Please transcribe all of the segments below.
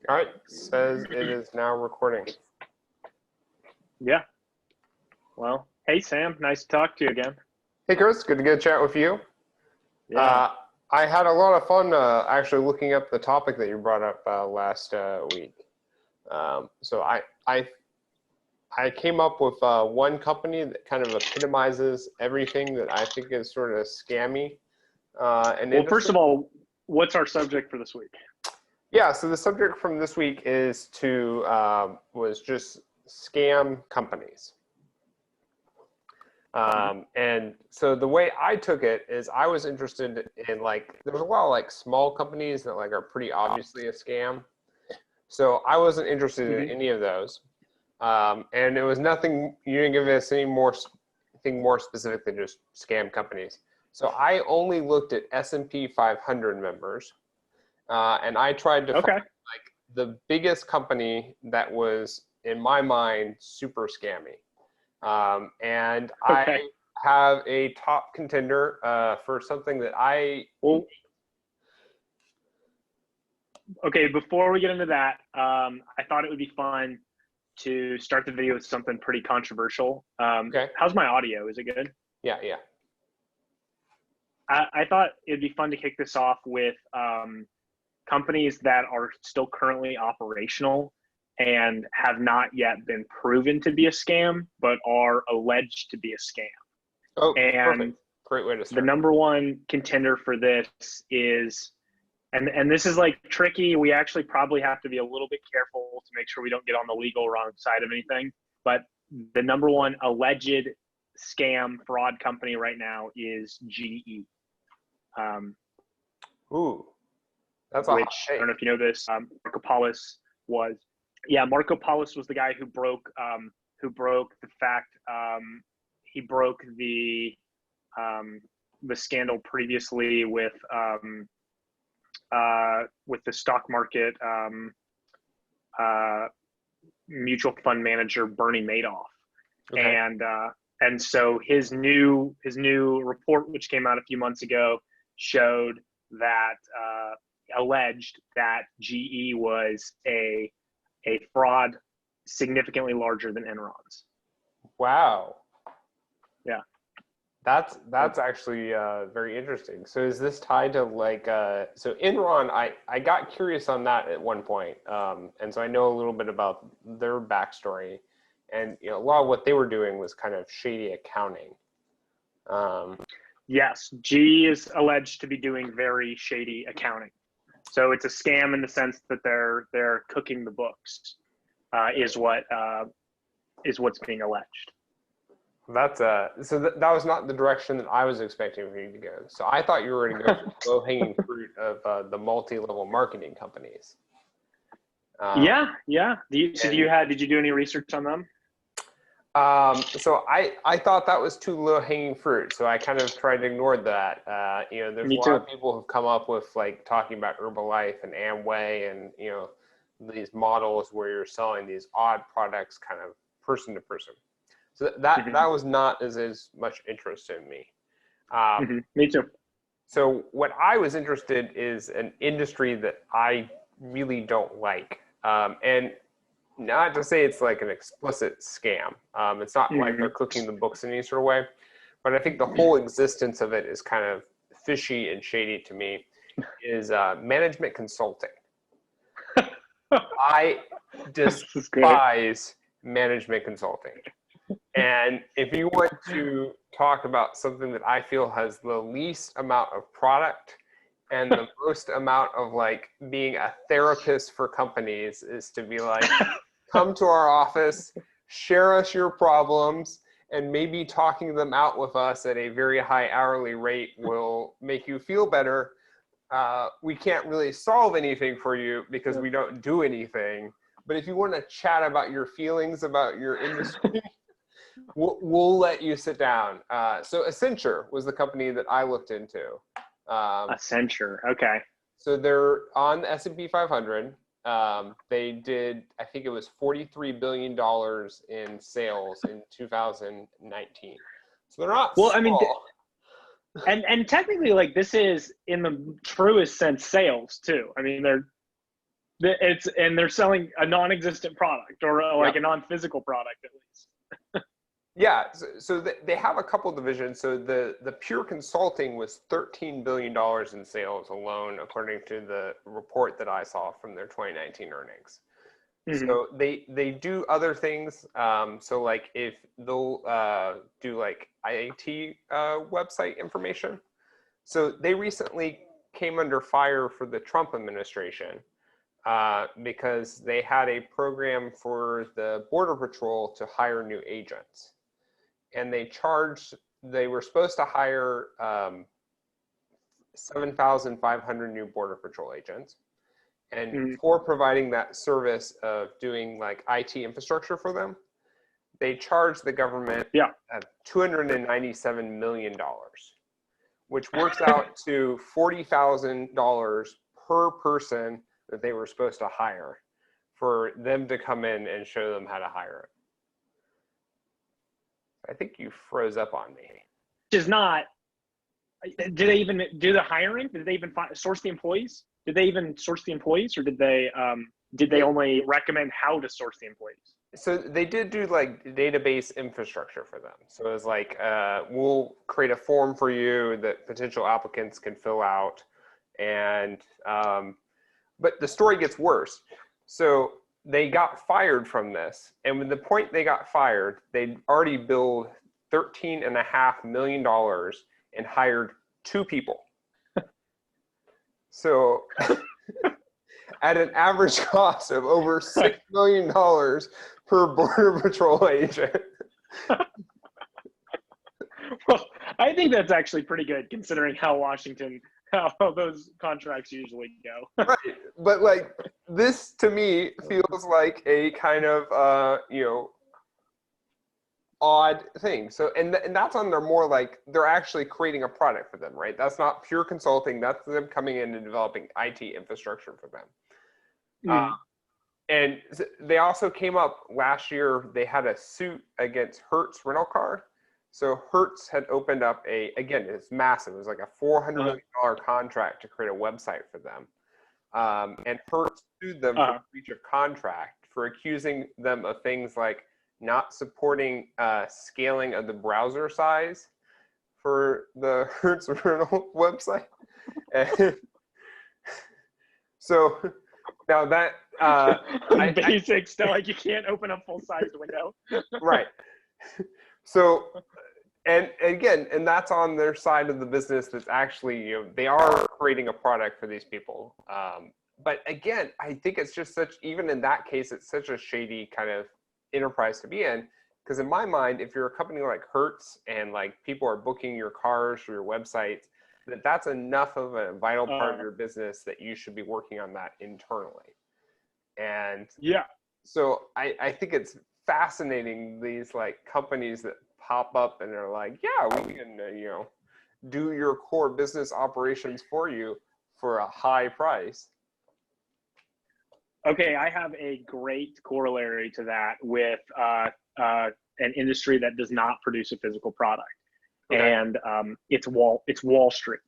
All right, says it is now recording. Yeah. Well, hey Sam, nice to talk to you again. Hey Chris, good to get a chat with you. Yeah. Uh, I had a lot of fun actually looking up the topic that you brought up last week. So I came up with one company that kind of epitomizes everything that I think is sort of scammy in Well, first industry. of all, what's our subject for this week? Yeah, so the subject from this week is was just scam companies. And so the way I took it is I was interested in there was a lot of small companies that are pretty obviously a scam. So I wasn't interested in Mm-hmm. any of those. And it was nothing, you didn't give us anything more specific than just scam companies. So I only looked at S&P 500 members, and I tried to find Okay. the biggest company that was, in my mind, super scammy. And Okay. I have a top contender for something that Well, okay, before we get into that, I thought it would be fun to start the video with something pretty controversial. Okay. How's my audio? Is it good? Yeah. I thought it'd be fun to kick this off with companies that are still currently operational and have not yet been proven to be a scam, but are alleged to be a scam. Oh, And perfect. Great way to the start. number one contender for this is, and this is tricky. We actually probably have to be a little bit careful to make sure we don't get on the legal wrong side of anything. But the number one alleged scam fraud company right now is GE. Ooh, that's a hot Which I take. don't know if you know this. Marco Polis was, Marco Polis was the guy who broke the fact. He broke the scandal previously with the stock market mutual fund manager Bernie Madoff. Okay. And so his new report, which came out a few months ago, showed that alleged that GE was a fraud significantly larger than Enron's. Wow. Yeah. That's actually very interesting. So is this tied to so Enron? I got curious on that at one point, and so I know a little bit about their backstory, and a lot of what they were doing was kind of shady accounting. Yes, GE is alleged to be doing very shady accounting. So it's a scam in the sense that they're cooking the books, is what's being alleged. That's that was not the direction that I was expecting for you to go. So I thought you were going to go for the low-hanging fruit of the multi-level marketing companies. Yeah. Did you do any research on them? So I thought that was too low-hanging fruit. So I kind of tried to ignore that. There's Me a lot too. of people who've come up with talking about Herbalife and Amway and these models where you're selling these odd products kind of person to person. So that was not as much interest in me. Me too. So what I was interested is an industry that I really don't like, and not to say it's like an explicit scam. It's not like they're cooking the books in any sort of way, but I think the whole existence of it is kind of fishy and shady to me. Is management consulting. I despise management consulting. And if you want to talk about something that I feel has the least amount of product and the most amount of being a therapist for companies, is to be come to our office, share us your problems, and maybe talking them out with us at a very high hourly rate will make you feel better. We can't really solve anything for you because we don't do anything. But if you want to chat about your feelings about your industry, we'll let you sit down. So Accenture was the company that I looked into. Accenture, okay. So they're on the S&P 500. They did, I think it was $43 billion in sales in 2019. So they're not small. I mean, and technically, this is in the truest sense sales too. I mean, and they're selling a non-existent product or like a non-physical product at least. Yeah, so they have a couple divisions. So the pure consulting was $13 billion in sales alone, according to the report that I saw from their 2019 earnings. Mm-hmm. So they do other things. So like if they'll do like IAT website information. So they recently came under fire for the Trump administration because they had a program for the Border Patrol to hire new agents. And they were supposed to hire 7,500 new Border Patrol agents. And for providing that service of doing like IT infrastructure for them, they charged the government $297 million, which works out to $40,000 per person that they were supposed to hire for them to come in and show them how to hire it. I think you froze up on me. Which is not, did they even do the hiring? Did they even source the employees? Did they even source the employees, or did they only recommend how to source the employees? So they did do like database infrastructure for them. So it was like, we'll create a form for you that potential applicants can fill out. And, but the story gets worse. So they got fired from this. And when the point they got fired, they'd already billed $13.5 million and hired 2 people. So at an average cost of over $6 million per Border Patrol agent. Well, I think that's actually pretty good considering how those contracts usually go. Right, but like this to me feels like a kind of odd thing. So and that's on their more like they're actually creating a product for them, right? That's not pure consulting. That's them coming in and developing IT infrastructure for them. And they also came up last year. They had a suit against Hertz rental car. So Hertz had opened up again, it's massive. It was like a $400 million contract to create a website for them. And Hertz sued them for breach of contract for accusing them of things like not supporting scaling of the browser size for the Hertz rental website. And so now that basics, like you can't open a full-sized window. Right. So, and again, and that's on their side of the business. That's actually, they are creating a product for these people. But again, I think it's just even in that case, it's such a shady kind of enterprise to be in. Because in my mind, if you're a company like Hertz and like people are booking your cars through your website, that's enough of a vital part of your business that you should be working on that internally. And so I think it's fascinating, these like companies that pop up and they're like, yeah, we can do your core business operations for you for a high price. Okay, I have a great corollary to that with an industry that does not produce a physical product. Okay. And it's Wall Street.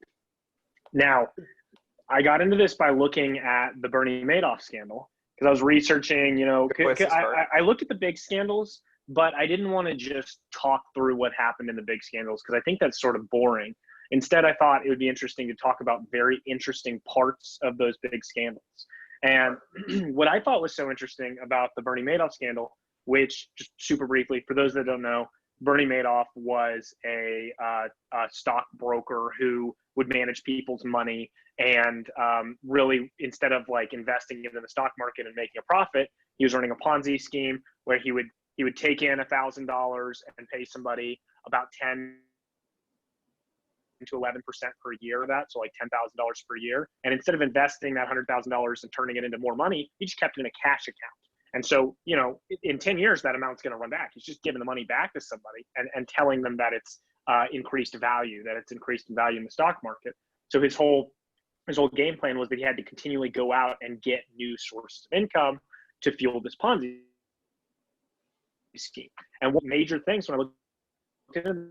Now, I got into this by looking at the Bernie Madoff scandal because I was researching, I looked at the big scandals, but I didn't want to just talk through what happened in the big scandals because I think that's sort of boring. Instead, I thought it would be interesting to talk about very interesting parts of those big scandals. And what I thought was so interesting about the Bernie Madoff scandal, which just super briefly, for those that don't know, Bernie Madoff was a stockbroker who would manage people's money and really, instead of like investing it in the stock market and making a profit, he was running a Ponzi scheme where he would take in $1,000 and pay somebody about 10 to 11% per year of that, so like $10,000 per year. And instead of investing that $100,000 and turning it into more money, he just kept it in a cash account. And so, in 10 years, that amount's going to run back. He's just giving the money back to somebody and telling them that it's increased value, that it's increased in value in the stock market. So his whole game plan was that he had to continually go out and get new sources of income to fuel this Ponzi scheme. And what major things when I looked into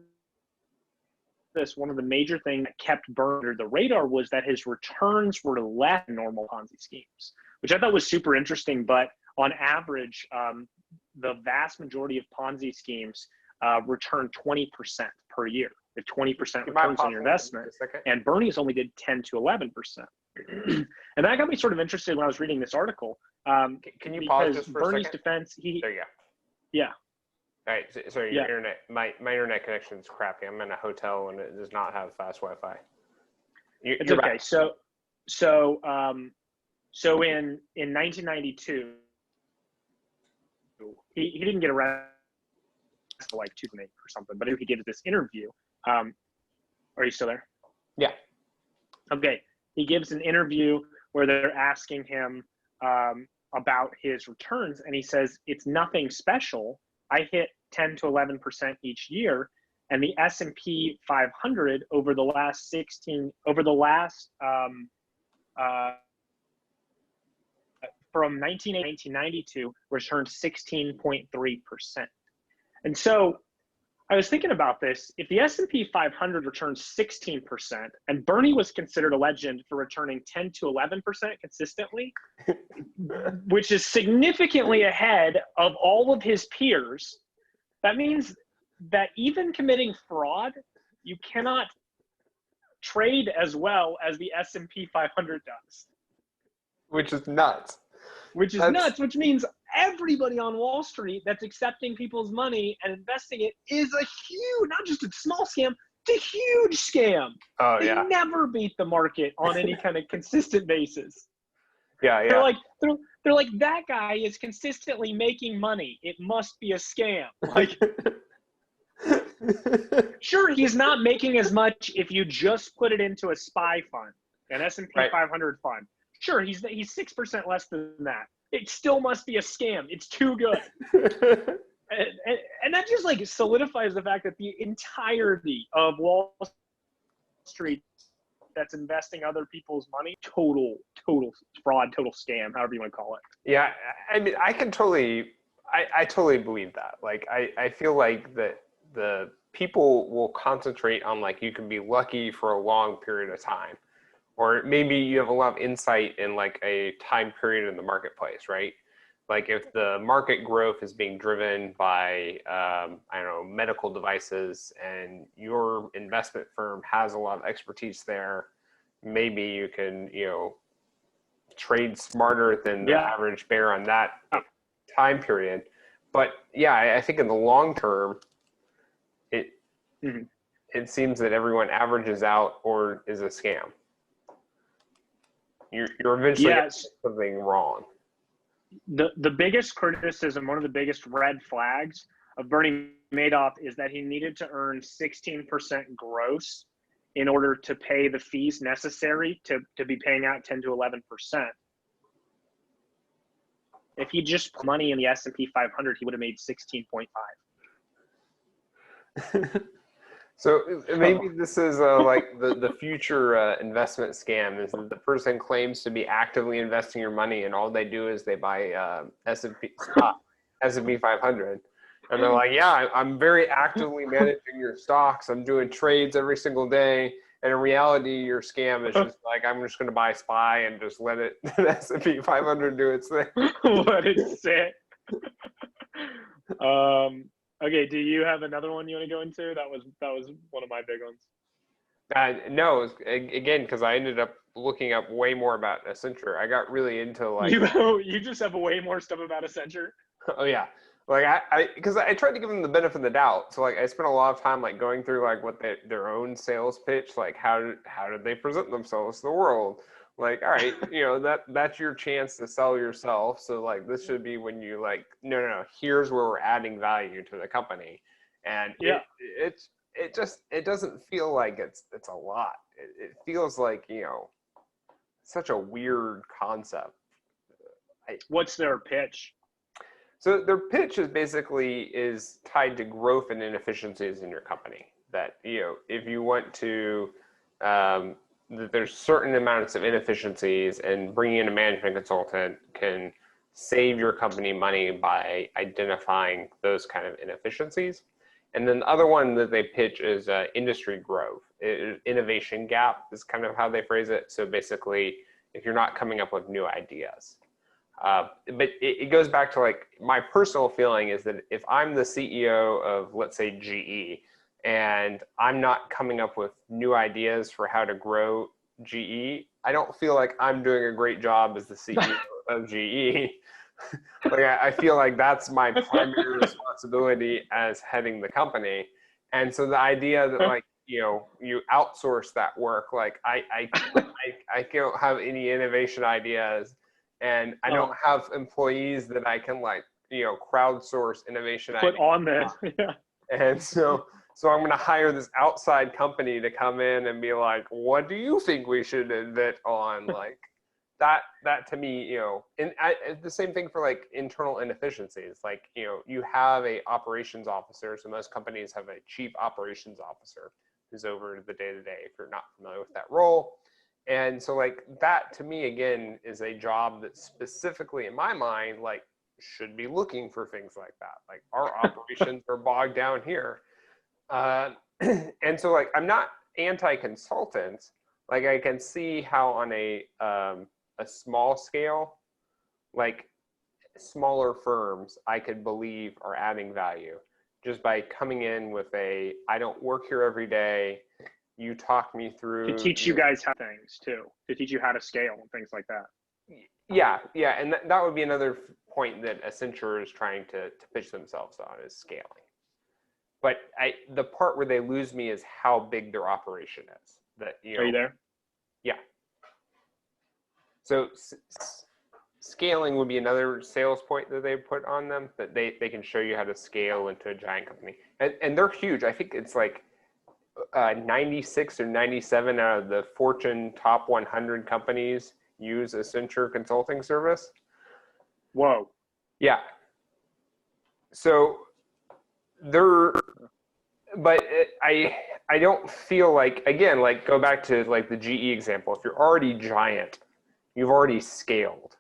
this, one of the major things that kept Bernie under the radar was that his returns were less than normal Ponzi schemes, which I thought was super interesting. But on average, the vast majority of Ponzi schemes return 20% per year, with 20% returns on your investment. And Bernie's only did 10 to 11%. And that got me sort of interested when I was reading this article. Can you pause just for Bernie's a second? defense, there you go. Yeah. All right, sorry, your internet, my internet connection is crappy. I'm in a hotel and it does not have fast Wi-Fi. It's okay. Back. So in 1992, he didn't get arrested for like 2008 or something, but he gives this interview. Are you still there? Yeah. Okay. He gives an interview where they're asking him about his returns, and he says, it's nothing special. I hit 10 to 11% each year, and the S&P 500 from 1992 returned 16.3%. And so I was thinking about this. If the S&P 500 returns 16%, and Bernie was considered a legend for returning 10 to 11% consistently, which is significantly ahead of all of his peers, that means that even committing fraud, you cannot trade as well as the S&P 500 does. Which is nuts. Which means everybody on Wall Street that's accepting people's money and investing it is a huge, not just a small scam, it's a huge scam. Oh, they yeah. never beat the market on any kind of consistent basis. Yeah. They're like, that guy is consistently making money. It must be a scam. Like, sure, he's not making as much if you just put it into a SPY fund, an S&P 500 fund. Sure, he's 6% less than that. It still must be a scam. It's too good. and that just like solidifies the fact that the entirety of Wall Street that's investing other people's money, total fraud, total scam, however you want to call it. Yeah, I mean, I totally believe that. Like, I feel like that the people will concentrate on, like, you can be lucky for a long period of time. Or maybe you have a lot of insight in like a time period in the marketplace, right? Like if the market growth is being driven by, I don't know, medical devices, and your investment firm has a lot of expertise there, maybe you can, trade smarter than the average bear on that time period. But yeah, I think in the long term, it seems that everyone averages out or is a scam. You're eventually doing something wrong. The biggest criticism, one of the biggest red flags of Bernie Madoff is that he needed to earn 16% gross in order to pay the fees necessary to be paying out 10 to 11%. If he just put money in the S&P 500, he would have made 16.5. So maybe this is like the future investment scam is that the person claims to be actively investing your money, and all they do is they buy S&P 500, and they're like, yeah, I'm very actively managing your stocks. I'm doing trades every single day. And in reality, your scam is just like, I'm just going to buy SPY and just let it S&P 500 do its thing. Let it sit. Okay, do you have another one you want to go into? That was one of my big ones. No, again, because I ended up looking up way more about Accenture. I got really into like you just have way more stuff about Accenture. Oh yeah, like because I tried to give them the benefit of the doubt. So like I spent a lot of time like going through like what their own sales pitch, like how did they present themselves to the world. Like, all right, that's your chance to sell yourself. So like, this should be when you like, no, here's where we're adding value to the company. And it doesn't feel like it's a lot. It feels like, such a weird concept. What's their pitch? So their pitch is basically tied to growth and inefficiencies in your company. That, if you want to, that there's certain amounts of inefficiencies, and bringing in a management consultant can save your company money by identifying those kind of inefficiencies. And then the other one that they pitch is industry growth. Innovation gap is kind of how they phrase it. So basically, if you're not coming up with new ideas. But it goes back to like my personal feeling is that if I'm the CEO of, let's say, GE, and I'm not coming up with new ideas for how to grow GE, I don't feel like I'm doing a great job as the CEO of GE. Like I feel like that's my primary responsibility as heading the company. And so the idea that like, you outsource that work, like I don't have any innovation ideas, and I don't have employees that I can like, crowdsource innovation put ideas on this. Yeah. And so I'm going to hire this outside company to come in and be like, what do you think we should invent on? Like that to me, and the same thing for like internal inefficiencies. Like, you have a operations officer. So most companies have a chief operations officer who's over the day-to-day, if you're not familiar with that role. And so like that to me, again, is a job that specifically in my mind, like should be looking for things like that. Like our operations are bogged down here. And so like, I'm not anti-consultant. Like I can see how on a small scale, like smaller firms, I could believe are adding value just by coming in with I don't work here every day. You talk me through. To teach you guys how things too, to teach you how to scale and things like that. Yeah. And that would be another point that Accenture is trying to pitch themselves on is scaling. But the part where they lose me is how big their operation is. That, Are you there? Yeah. So scaling would be another sales point that they put on them, that they can show you how to scale into a giant company. And they're huge. I think it's like 96 or 97 out of the Fortune top 100 companies use Accenture consulting service. Whoa. Yeah. So I don't feel like, again, like go back to like the GE example. If you're already giant, you've already scaled.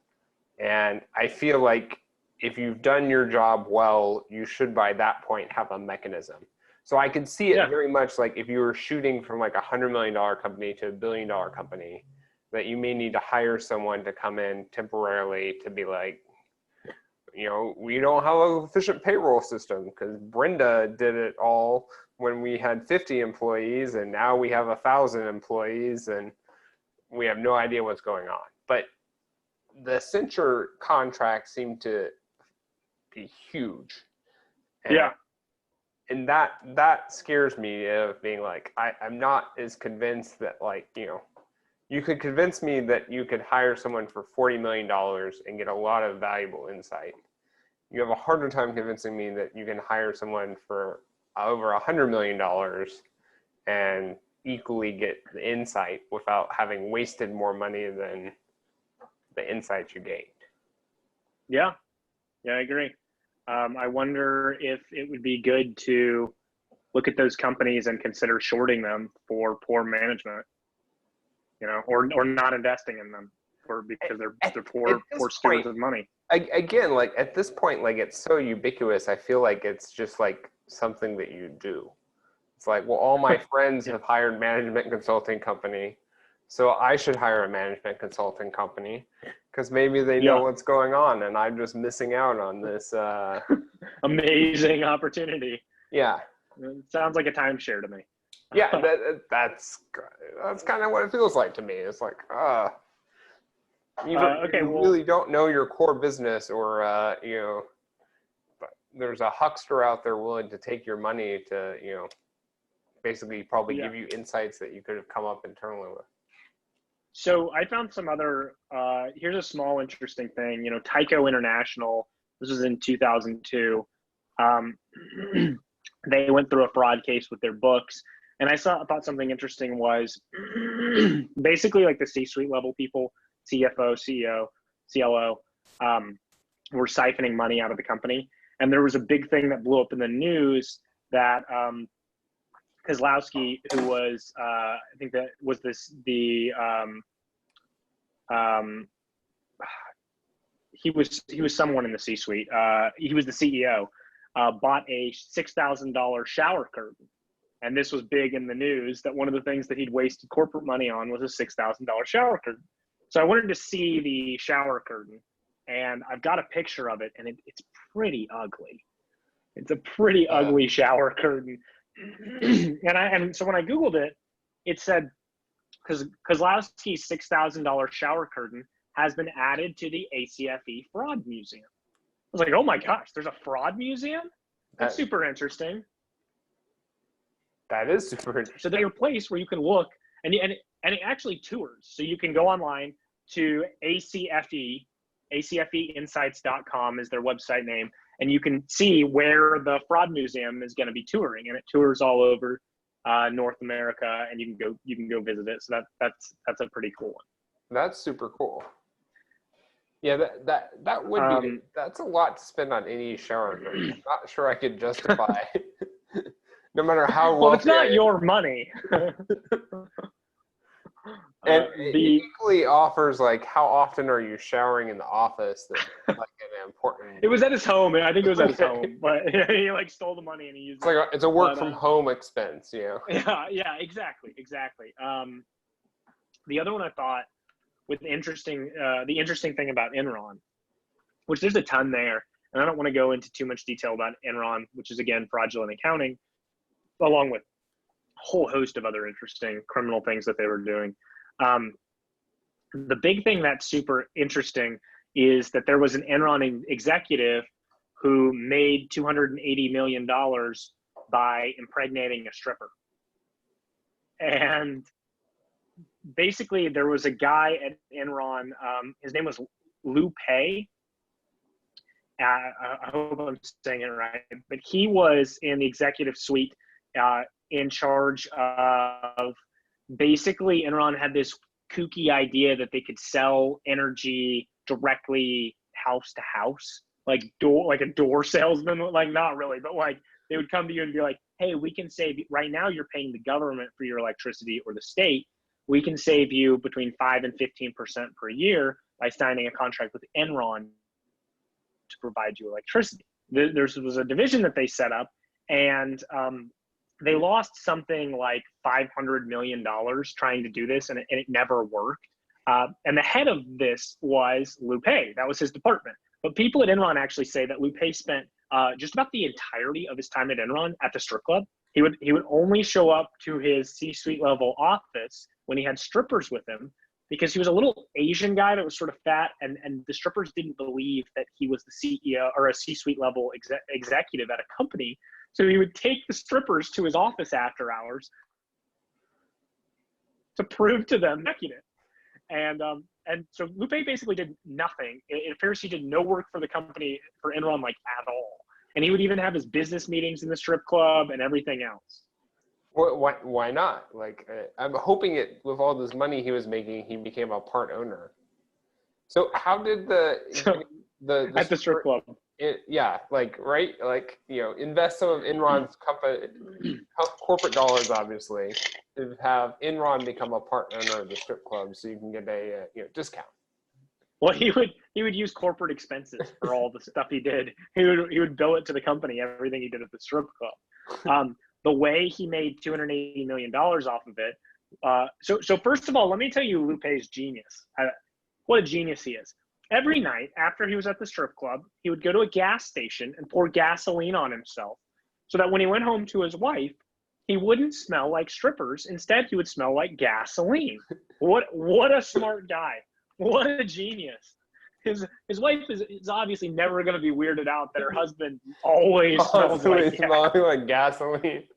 And I feel like if you've done your job well, you should by that point have a mechanism. So I could see it very much like if you were shooting from like $100 million company to $1 billion company, that you may need to hire someone to come in temporarily to be like, we don't have an efficient payroll system because Brenda did it all when we had 50 employees and now we have 1,000 employees and we have no idea what's going on. But the Accenture contract seemed to be huge. And that scares me of being like, I'm not as convinced that like, you could convince me that you could hire someone for $40 million and get a lot of valuable insight. You have a harder time convincing me that you can hire someone for over $100 million and equally get the insight without having wasted more money than the insights you gained. Yeah, I agree. I wonder if it would be good to look at those companies and consider shorting them for poor management, or not investing in them because they're poor stewards of money. Again, like at this point, like it's so ubiquitous. I feel like it's just like something that you do. It's like, well, all my friends have hired management consulting company, so I should hire a management consulting company because maybe they know what's going on and I'm just missing out on this amazing opportunity. Yeah. It sounds like a timeshare to me. Yeah, that's kind of what it feels like to me. It's like, you really don't know your core business, or but there's a huckster out there willing to take your money to, basically probably give you insights that you could have come up internally with. So I found some other, here's a small interesting thing, Tyco International, this was in 2002. They went through a fraud case with their books. And I thought something interesting was basically like the C-suite level people, CFO, CEO, CLO, were siphoning money out of the company. And there was a big thing that blew up in the news that Kozlowski, who was, I think that was he was someone in the C-suite. He was the CEO. bought a $6,000 shower curtain. And this was big in the news that one of the things that he'd wasted corporate money on was a $6,000 shower curtain. So I wanted to see the shower curtain, and I've got a picture of it, and it's pretty ugly. It's a pretty ugly shower curtain. and so when I Googled it, it said, because Kozlowski's $6,000 shower curtain has been added to the ACFE Fraud Museum. I was like, oh my gosh, there's a fraud museum? That's super interesting. That is super interesting. So there's a place where you can look, and it actually tours. So you can go online to acfeinsights.com is their website name, and you can see where the fraud museum is going to be touring, and it tours all over North America, and you can go visit it. So that's a pretty cool one. That's super cool. Yeah, that would be, that's a lot to spend on any shower. I'm not sure I could justify no matter how well. It's not your money. And it equally offers, like, how often are you showering in the office? That's like an important. It was at his home. I think it was at his home, but he like stole the money and he used it. It's a work from home expense, you know. Yeah, exactly. The other one I thought with the interesting thing about Enron, which there's a ton there, and I don't want to go into too much detail about Enron, which is again fraudulent accounting, along with a whole host of other interesting criminal things that they were doing. The big thing that's super interesting is that there was an Enron executive who made $280 million by impregnating a stripper. And basically there was a guy at Enron, his name was Lou Pei. I hope I'm saying it right, but he was in the executive suite in charge of, basically Enron had this kooky idea that they could sell energy directly house to house, like a door salesman, like not really, but like they would come to you and be like, hey, we can save you, right now you're paying the government for your electricity or the state. We can save you between 5 and 15% per year by signing a contract with Enron to provide you electricity. There was a division that they set up, and they lost something like $500 million trying to do this, and it never worked. And the head of this was Lou Pei. That was his department. But people at Enron actually say that Lou Pei spent just about the entirety of his time at Enron at the strip club. He would only show up to his C-suite level office when he had strippers with him, because he was a little Asian guy that was sort of fat, and the strippers didn't believe that he was the CEO or a C-suite level executive at a company. So he would take the strippers to his office after hours to prove to them executive. And so Lupe basically did nothing. It appears he did no work for the company, for Enron, like at all. And he would even have his business meetings in the strip club and everything else. Why not? Like, I'm hoping with all this money he was making, he became a part owner. So how did the at the strip club? Invest some of Enron's corporate dollars, obviously, to have Enron become a part owner of the strip club, so you can get a discount. Well, he would use corporate expenses for all the stuff he did. He would bill it to the company, everything he did at the strip club. The way he made $280 million off of it. So first of all, let me tell you Lupe's genius. What a genius he is. Every night after he was at the strip club, he would go to a gas station and pour gasoline on himself so that when he went home to his wife, he wouldn't smell like strippers. Instead, he would smell like gasoline. What a smart guy. What a genius. His wife is obviously never going to be weirded out that her husband always smells like gasoline.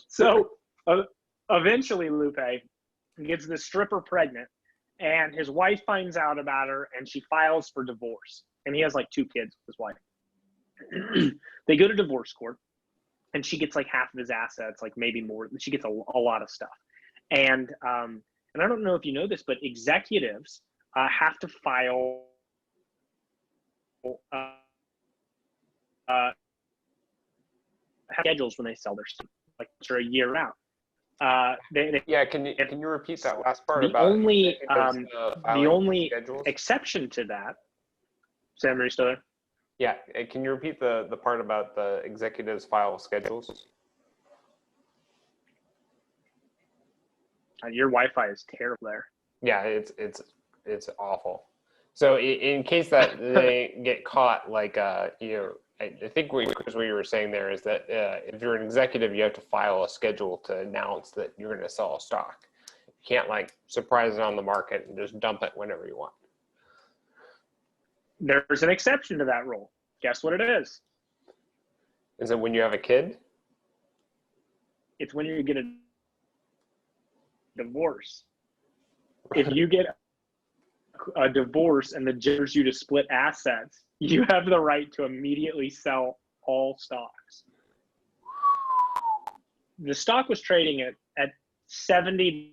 So eventually Lupe gets the stripper pregnant, and his wife finds out about her, and she files for divorce. And he has like 2 kids with his wife. They go to divorce court, and she gets like half of his assets, like maybe more. She gets a lot of stuff. And I don't know if you know this, but executives have to file schedules when they sell their stuff, like for a year out. Can you repeat that last part? The only exception to that, Sam, are you still there? Yeah, can you repeat the part about the executives file schedules? Your Wi-Fi is terrible there. Yeah, it's awful. So in case that they get caught, like I think what you were saying there is that if you're an executive, you have to file a schedule to announce that you're going to sell a stock. You can't like surprise it on the market and just dump it whenever you want. There's an exception to that rule. Guess what it is? Is it when you have a kid? It's when you get a divorce. If you get a divorce and the judge orders you to split assets, you have the right to immediately sell all stocks. The stock was trading at $70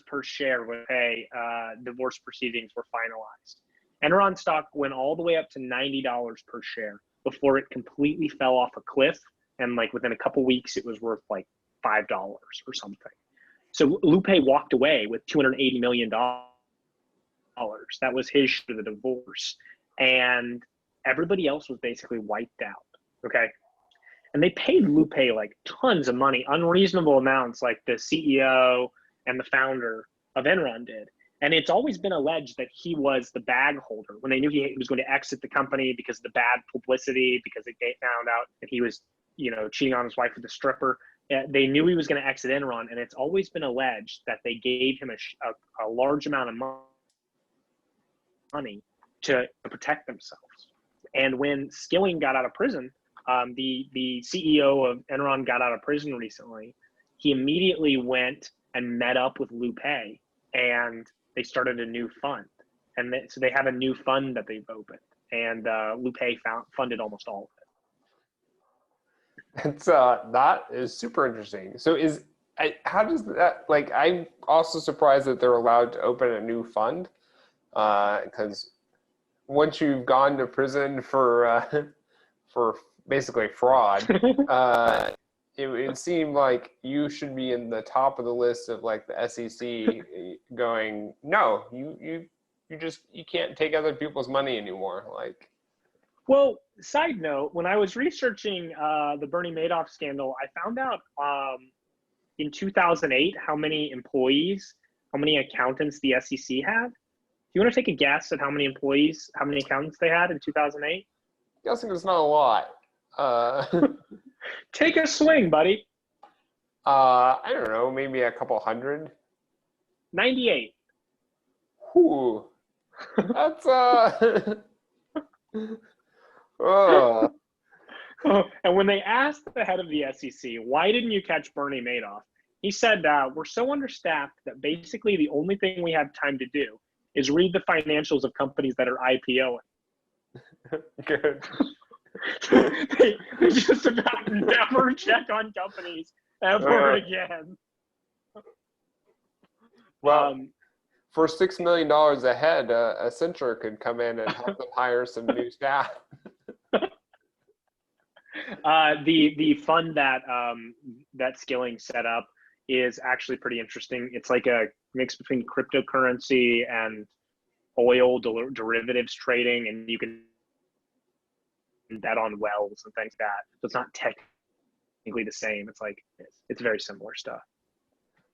per share when divorce proceedings were finalized. Enron stock went all the way up to $90 per share before it completely fell off a cliff. And like within a couple weeks, it was worth like $5 or something. So Lupe walked away with $280 million. That was his share of the divorce. And everybody else was basically wiped out. Okay. And they paid Lupe like tons of money, unreasonable amounts, like the CEO and the founder of Enron did. And it's always been alleged that he was the bag holder when they knew he was going to exit the company because of the bad publicity, because they found out that he was, cheating on his wife with a stripper. They knew he was going to exit Enron, and it's always been alleged that they gave him a large amount of money to protect themselves. And when Skilling got out of prison, the CEO of Enron got out of prison recently. He immediately went and met up with Lupe, and they started a new fund. And so they have a new fund that they've opened, and Lupe funded almost all of it. That is super interesting. So how does that, like, I'm also surprised that they're allowed to open a new fund, because once you've gone to prison for basically fraud, it would seem like you should be in the top of the list of like the SEC going, no, you can't take other people's money anymore. Like, well, side note, when I was researching the Bernie Madoff scandal, I found out in 2008 how many employees, how many accountants the SEC had. Do you want to take a guess at how many employees, how many accountants they had in 2008? Guessing it's not a lot. Take a swing, buddy. I don't know, maybe a couple hundred. 98. Whew. That's And when they asked the head of the SEC, why didn't you catch Bernie Madoff? He said, we're so understaffed that basically the only thing we have time to do is read the financials of companies that are IPOing. Good. they just about never check on companies ever again. Well, for $6 million a head, Accenture could come in and help them hire some new staff. The fund that Skilling set up is actually pretty interesting. It's like a mix between cryptocurrency and oil derivatives trading, and you can bet on wells and things like that. So it's not technically the same. It's very similar stuff.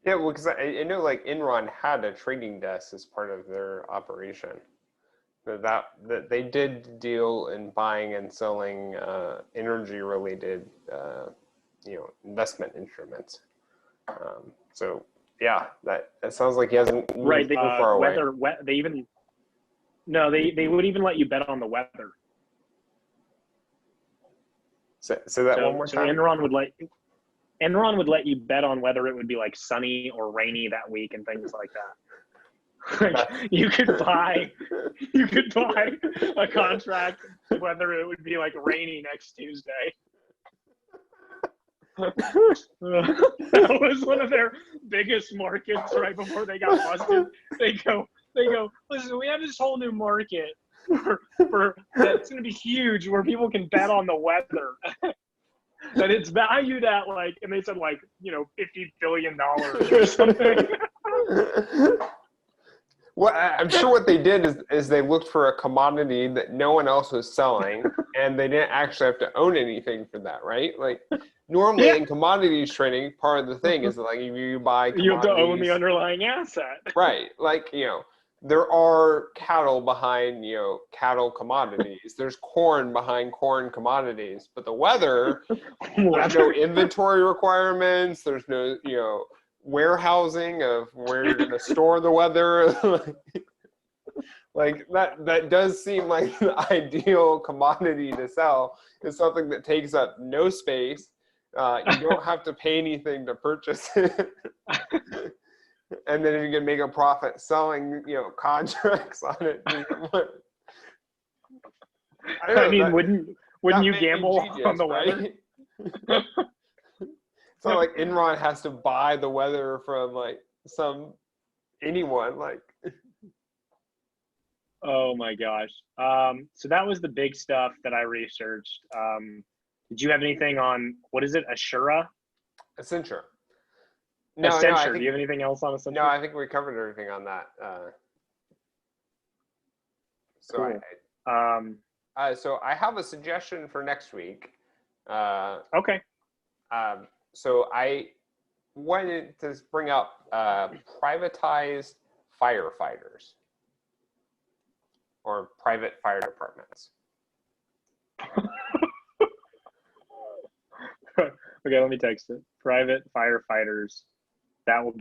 Yeah, well, because I know like Enron had a trading desk as part of their operation. That they did deal in buying and selling energy-related, investment instruments. So yeah, that sounds like he hasn't moved too far away. They would even let you bet on the weather. Say that one more time. Enron would let you bet on whether it would be like sunny or rainy that week and things like that. Like you could buy a contract whether it would be like rainy next Tuesday. That was one of their biggest markets right before they got busted. They go, listen, we have this whole new market for that's going to be huge where people can bet on the weather. That it's valued at like, and they said like, $50 billion or something. Well, I'm sure what they did is they looked for a commodity that no one else was selling, and they didn't actually have to own anything for that, right? Like normally in commodities trading, part of the thing is that, like if you buy You have to own the commodities, underlying asset. right? Like there are cattle behind cattle commodities. There's corn behind corn commodities, but the weather, there's no inventory requirements. There's no warehousing of where you're going to store the weather. Like that does seem like the ideal commodity to sell. Is something that takes up no space. You don't have to pay anything to purchase it. And then you can make a profit selling contracts on it. I mean, wouldn't you gamble on the weather? Right? It's not like Enron has to buy the weather from like anyone. Like, oh my gosh. So that was the big stuff that I researched. Did you have anything on, what is it, Assura? Accenture. No, Accenture. Do you have anything else on Accenture? No, I think we covered everything on that. So cool. So I have a suggestion for next week. Okay. So I wanted to bring up privatized firefighters or private fire departments. Okay, let me text it. Private firefighters. That will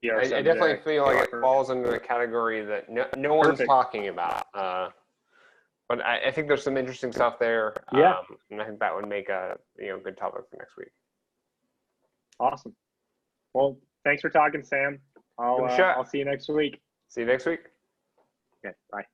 be our subject. I definitely feel like it falls into a category that no one's talking about. But I think there's some interesting stuff there. Yeah. And I think that would make a good topic for next week. Awesome. Well, thanks for talking, Sam. I'll see you next week. See you next week. Okay, bye.